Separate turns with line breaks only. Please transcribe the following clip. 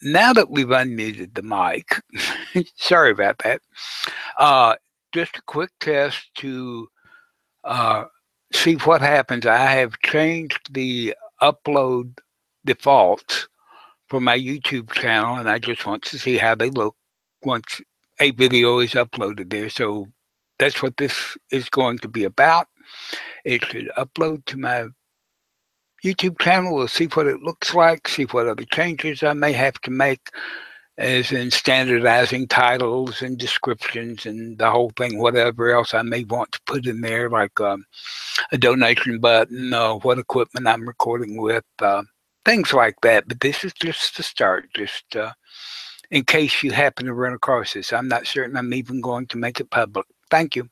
now that we've unmuted the mic, sorry about that. Uh, just a quick test to uh, see what happens. I have changed the upload defaults for my YouTube channel, and I just want to see how they look once a video is uploaded there. So that's what this is going to be about. It should upload to my YouTube channel. We'll see what it looks like, see what other changes I may have to make, as in standardizing titles and descriptions and the whole thing, whatever else I may want to put in there, like a donation button, what equipment I'm recording with, things like that. But this is just the start, just in case you happen to run across this. I'm not certain I'm even going to make it public. Thank you.